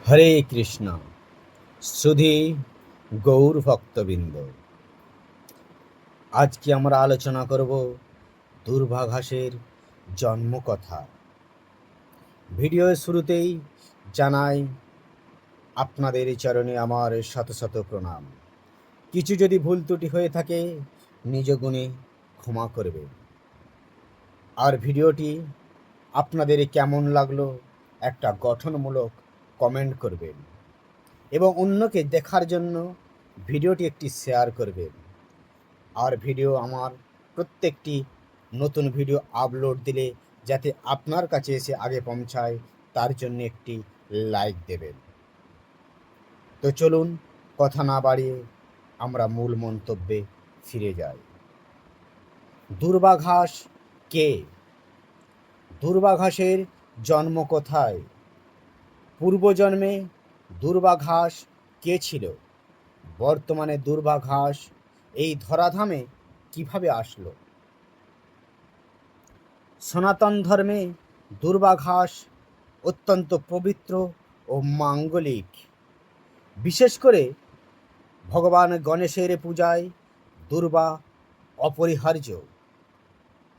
হরে কৃষ্ণ। সুধী গৌর ভক্তবৃন্দ, আজকে আমরা আলোচনা করব দূর্বাঘাসের জন্মকথা। ভিডিওর শুরুতেই জানাই আপনাদের চরণে আমার শত শত প্রণাম। কিছু যদি ভুল ত্রুটি হয়ে থাকে নিজ গুণে ক্ষমা করবেন। আর ভিডিওটি আপনাদের কেমন লাগলো একটা গঠনমূলক কমেন্ট করবেন এবং অন্যকে দেখার জন্য ভিডিওটি একটি শেয়ার করবেন। আর ভিডিও আমার প্রত্যেকটি নতুন ভিডিও আপলোড দিলে যাতে আপনার কাছে এসে আগে পৌঁছায় তার জন্য একটি লাইক দেবেন। তো চলুন কথা না বাড়িয়ে আমরা মূল মন্তব্যে ফিরে যাই। দূর্বাঘাস কে? দূর্বাঘাসের জন্ম কোথায়? পূর্বজন্মে দূর্বাঘাস কে ছিল? বর্তমানে দূর্বাঘাস এই ধরাধামে কিভাবে আসলো? সনাতন ধর্মে দূর্বাঘাস অত্যন্ত পবিত্র ও মাঙ্গলিক। বিশেষ করে ভগবান গণেশের পূজায় দূর্বা অপরিহার্য।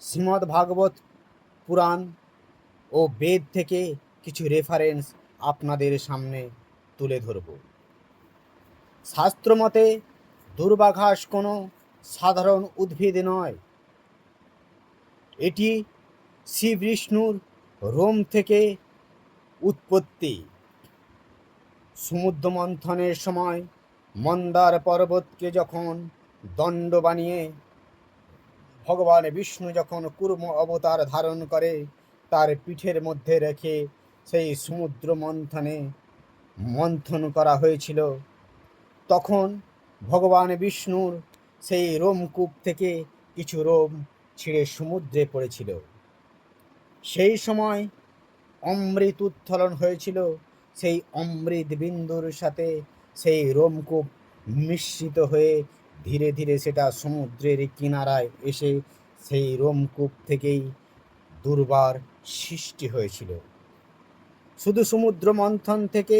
শ্রীমদ্ ভাগবত পুরাণ ও বেদ থেকে কিছু রেফারেন্স আপনাদের সামনে তুলে ধরব। শাস্ত্রমতে দূর্বাঘাস কোনো সাধারণ উদ্ভিদ নয়। এটি শ্রী বিষ্ণুর রোম থেকে উৎপত্তি। সমুদ্র মন্থনের সময় মন্দার পর্বতকে যখন দণ্ড বানিয়ে ভগবান বিষ্ণু যখন কুর্ম অবতার ধারণ করে তার পিঠের মধ্যে রেখে সেই সমুদ্র মন্থন করা হয়েছিল, তখন ভগবান বিষ্ণুর সেই রোমকূপ থেকে কিছু রোম ছিঁড়ে সমুদ্রে পড়েছিল। সেই সময় অমৃত উত্তোলন হয়েছিল। সেই অমৃত বিন্দুর সাথে সেই রোমকূপ মিশ্রিত হয়ে ধীরে ধীরে সেটা সমুদ্রের কিনারায় এসে সেই রোমকূপ থেকেই দুর্বার সৃষ্টি হয়েছিল। শুধু সমুদ্র মন্থন থেকে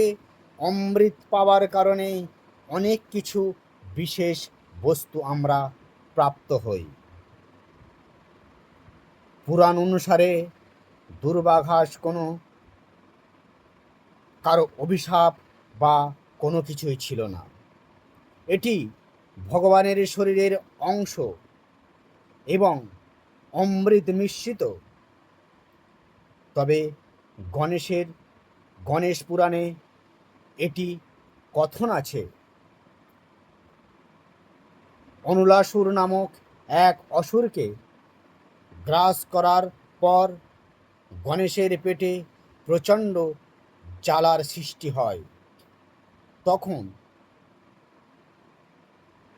অমৃত পাওয়ার কারণেই অনেক কিছু বিশেষ বস্তু আমরা প্রাপ্ত হই। পুরাণ অনুসারে দূর্বাঘাস কোনো কারো অভিশাপ বা কোনো কিছুই ছিল না। এটি ভগবানের শরীরের অংশ এবং অমৃত মিশ্রিত। তবে গণেশ পুরাণে এটি কথন আছে। অনুলাসুর নামক এক অসুরকে গ্রাস করার পর গণেশের পেটে প্রচণ্ড জ্বালার সৃষ্টি হয়। তখন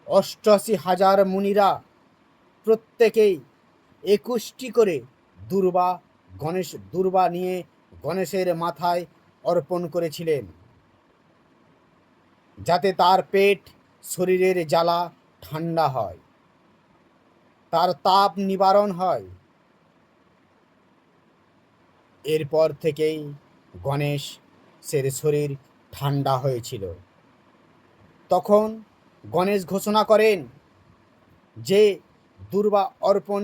৮৮,০০০ মুনিরা প্রত্যেকেই ২১টি করে দুর্বা নিয়ে গণেশের মাথায় অর্পণ করেছিলেন, যাতে তার পেট শরীরের জ্বালা ঠান্ডা হয়, তার তাপ নিবারণ হয়। এরপর থেকেই গণেশের শরীর ঠান্ডা হয়েছিল। তখন গণেশ ঘোষণা করেন যে দুর্বা অর্পণ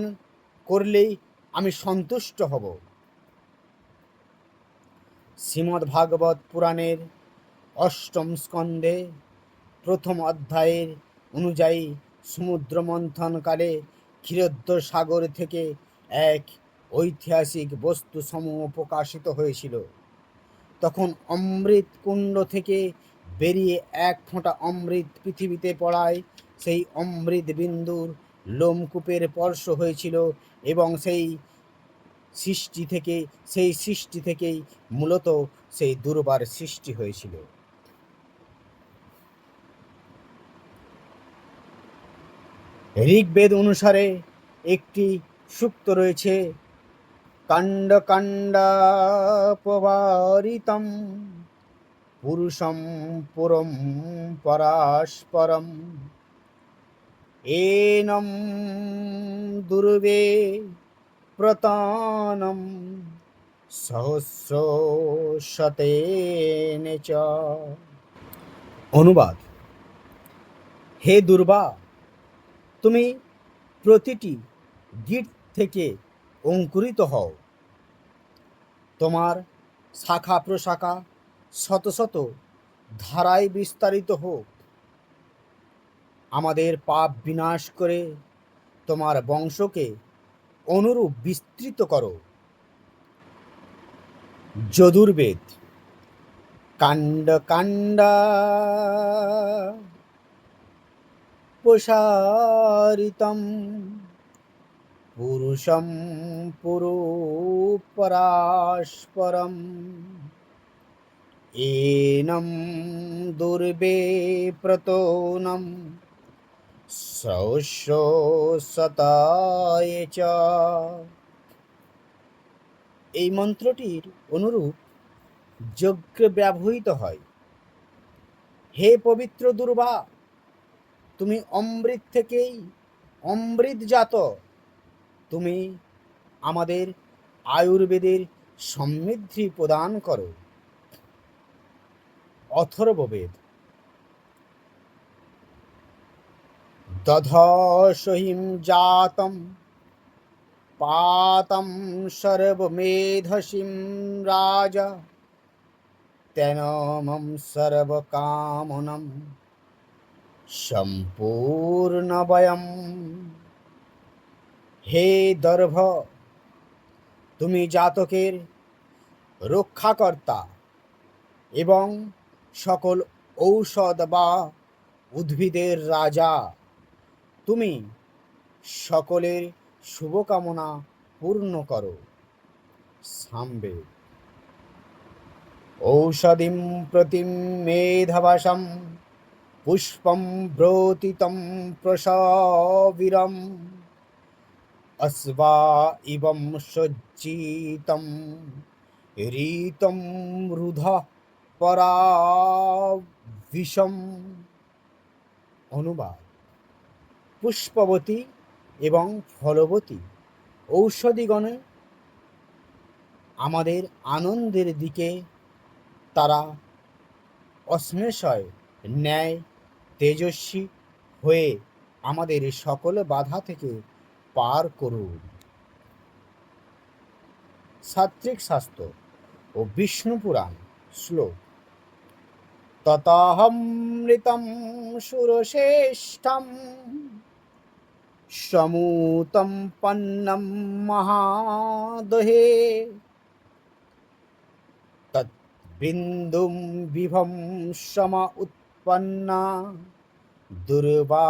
করলেই আমি সন্তুষ্ট হব। শ্রীমদ্ ভাগবত পুরাণের অষ্টম স্কন্ধে প্রথম অধ্যায়ের অনুযায়ী সমুদ্র মন্থনকালে ক্ষীরোদ্র সাগর থেকে এক ঐতিহাসিক বস্তু সমূহ প্রকাশিত হয়েছিল। তখন অমৃত কুণ্ড থেকে বেরিয়ে এক ফোঁটা অমৃত পৃথিবীতে পড়ায় সেই অমৃত বিন্দুর লোমকূপের স্পর্শ হয়েছিল এবং সেই সৃষ্টি থেকেই মূলত সেই দুর্বার সৃষ্টি হয়েছিল। ঋগ্বেদ অনুসারে একটি সূক্ত রয়েছে, কাণ্ড কাণ্ডাপবারিতম পুরুষম পুরম পরাস্পরম এনম দুর্বে প্রতানম সহস্র শতেন চ। অনুবাদ: হে দুর্বা, তুমি প্রতিটি গিট থেকে অঙ্কুরিত হও, তোমার শাখা প্রশাখা শত শত ধারায় বিস্তারিত হোক। আমাদের পাপ বিনাশ করে তোমার বংশকে অনুরূপ বিস্তৃত করো। যজুর্বেদ কাণ্ড কাণ্ডা প্রসারিতম পুরুষম পুরু পরাস্পরম এনম দুর্বে প্রতোনম সহস্র শতায় চ। এই মন্ত্রটির অনুরূপ যজ্ঞে ব্যবহৃত হয়। হে পবিত্র দুর্বা, তুমি অমৃত থেকেই অমৃতজাত, তুমি আমাদের আয়ুর্বেদের সমৃদ্ধি প্রদান করো। অথর্ববেদ দধসহিম জাতম পাতম সর্বমেধসিম রাজা তেনমম সর্বকামনম সম্পূর্ণবয়ম। হে দর্ভ, তুমি জাতকের রক্ষাকর্তা এবং সকল ঔষধ বা উদ্ভিদের রাজা, তুমি সকলের শুভকামনা পূর্ণ করো। সামবেদ ঔষধিম প্রতিম মেধবাসম পুষ্পম ব্রোতিতম প্রসবিরম অশ্বা ইবম সজ্জিতম ঋতম রুধ পরাবিশম। অনুবাদ: পুষ্পবতী এবং ফলবতী ঔষধিগণে আমাদের আনন্দের দিকে তারা অশ্মেষয় ন্যায় তেজস্বী হয়ে আমাদের সকল বাধা থেকে পার করুন। সাত্ত্বিক শাস্ত্র ও বিষ্ণু পুরাণ শ্লোক: ততহমৃতম সুরশ্রেষ্ঠম সমূতম পন্নম মহাদহে তদ্বিন্দুম বিভম সম উৎপন্না দুর্বা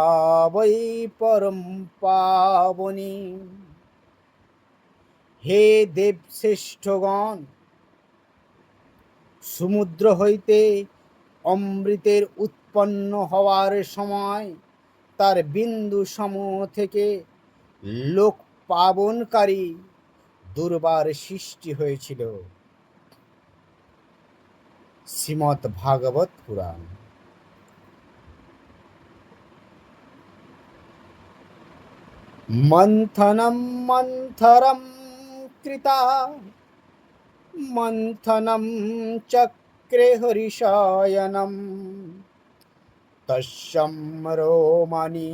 বৈ পরম পাবনী। হে দেবশ্রেষ্ঠগণ, সমুদ্র হইতে অমৃতের উৎপন্ন হওয়ার সময় তার বিন্দু সমূহ থেকে লোক পাবনকারী দুর্বার সৃষ্টি হয়েছিল। শ্রীমদ্ ভাগবত পুরাণ। মন্থনম মন্থরম কৃতা মন্থনম চক্রে হরিশয়নম তস্যম রোমানি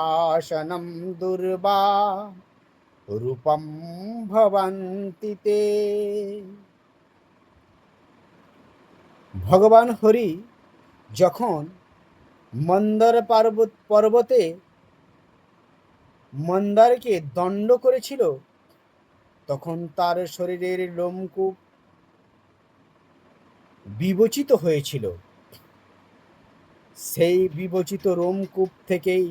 আসনম দুর্বা রূপম ভবন্তি তে। ভগবান হরি যখন মন্দার পর্বতে মন্দারকে দণ্ড করেছিল, তখন তার শরীরের লোমকূপ বিবচিত হয়েছিল। সেই বিবচিত রোমকূপ থেকেই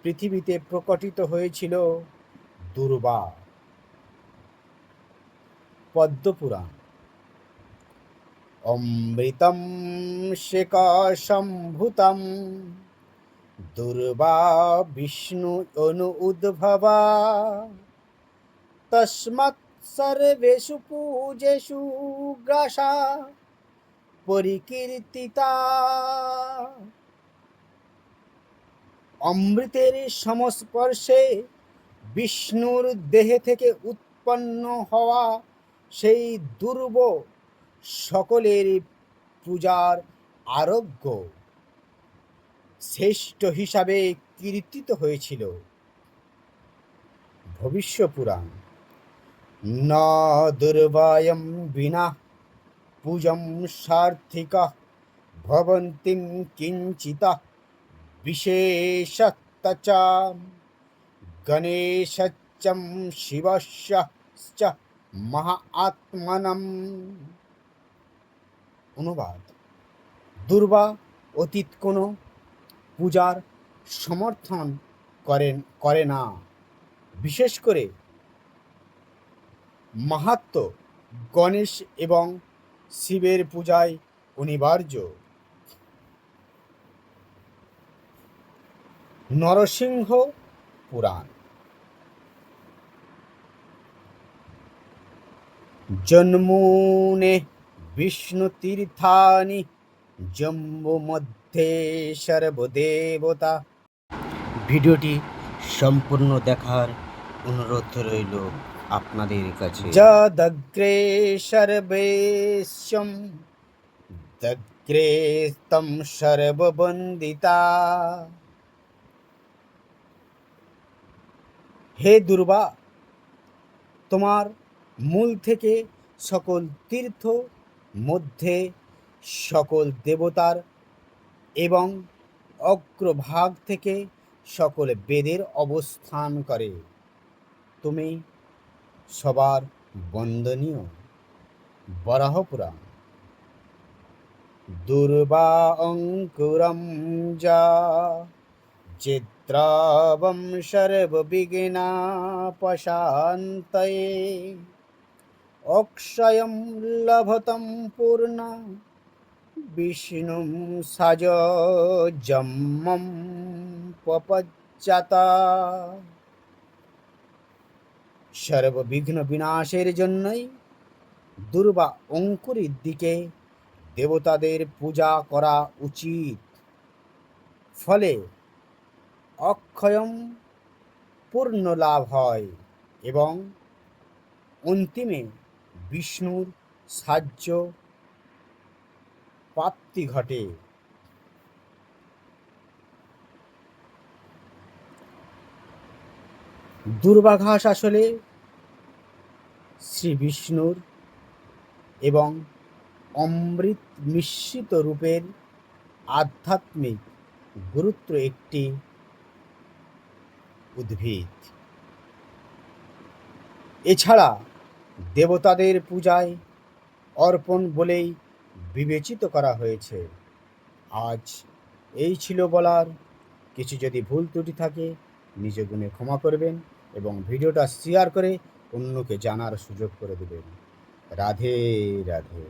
পৃথিবীতে প্রকটিত হয়েছিল দুর্বা। পদ্মপুরাণ। অমৃতম শেকসম্ভূতম দুর্বা বিষ্ণু অনু উদ্ভবা তস্মাৎ সর্বেষু পূজেষু গ্রাসা পরিকীর্তিতা। অমৃতের সংস্পর্শে বিষ্ণুর দেহে থেকে উৎপন্ন হওয়া সেই দুর্ব সকলের পূজার আরোগ্য শ্রেষ্ঠ হিসাবে কীর্তিত হয়েছিল। ভবিষ্য পুরাণ। ন দুর্বায়ম বিনা পূজম সার্থিকা ভবন্তিম কিঞ্চিতা বিশেষত চ গণেশচ্চম শিবস্য মহাত্মনম। অনুবাদ: দুর্বা অতীত কোনো পূজার সমর্থন করে না, বিশেষ করে মাহাত্ম্য গণেশ এবং শিবের পূজায় অনিবার্য। নরসিংহ পুরাণ। জন্মুনে বিষ্ণু তীর্থানি জম্বু মধ্যে সর্বদেবতা। ভিডিওটি সম্পূর্ণ দেখার অনুরোধ রইল আপনাদের কাছে। যদগ্রে সর্বেশ্বম দগ্রে তম সর্ববন্দিতা। হে দুর্বা, তোমার মূল থেকে সকল তীর্থ, মধ্যে সকল দেবতার এবং অগ্রভাগ থেকে সকল বেদের অবস্থান করে। তুমি সবার বন্দনীয়। বরাহ পুরাণ। দুর্বা অঙ্কুরম যা চিত্রাবম সর্ববিঘ্নাপশান্তয়ে অক্ষয়ম লভতম পূর্ণ বিষ্ণুম সাজজম্মম পপজ্জাতা। সর্ববিঘ্ন বিনাশের জন্যই দুর্বা অঙ্কুরের দিকে দেবতাদের পূজা করা উচিত। ফলে অক্ষয়ম পূর্ণ লাভ হয় এবং অন্তিমে বিষ্ণুর সাহায্য প্রাপ্তি ঘটে। দুর্বা ঘাস আসলে শ্রী বিষ্ণুর এবং অমৃত মিশ্রিত রূপের আধ্যাত্মিক গুরুত্ব একটি উদ্ভিদ। এছাড়া দেবতাদের পূজায় অর্পণ বলেই বিবেচিত করা হয়েছে। আজ এই ছিল বলার। কিছু যদি ভুল ত্রুটি থাকে নিজ গুণে ক্ষমা করবেন এবং ভিডিওটা শেয়ার করে অন্যকে জানার সুযোগ করে দেবেন। রাধে রাধে।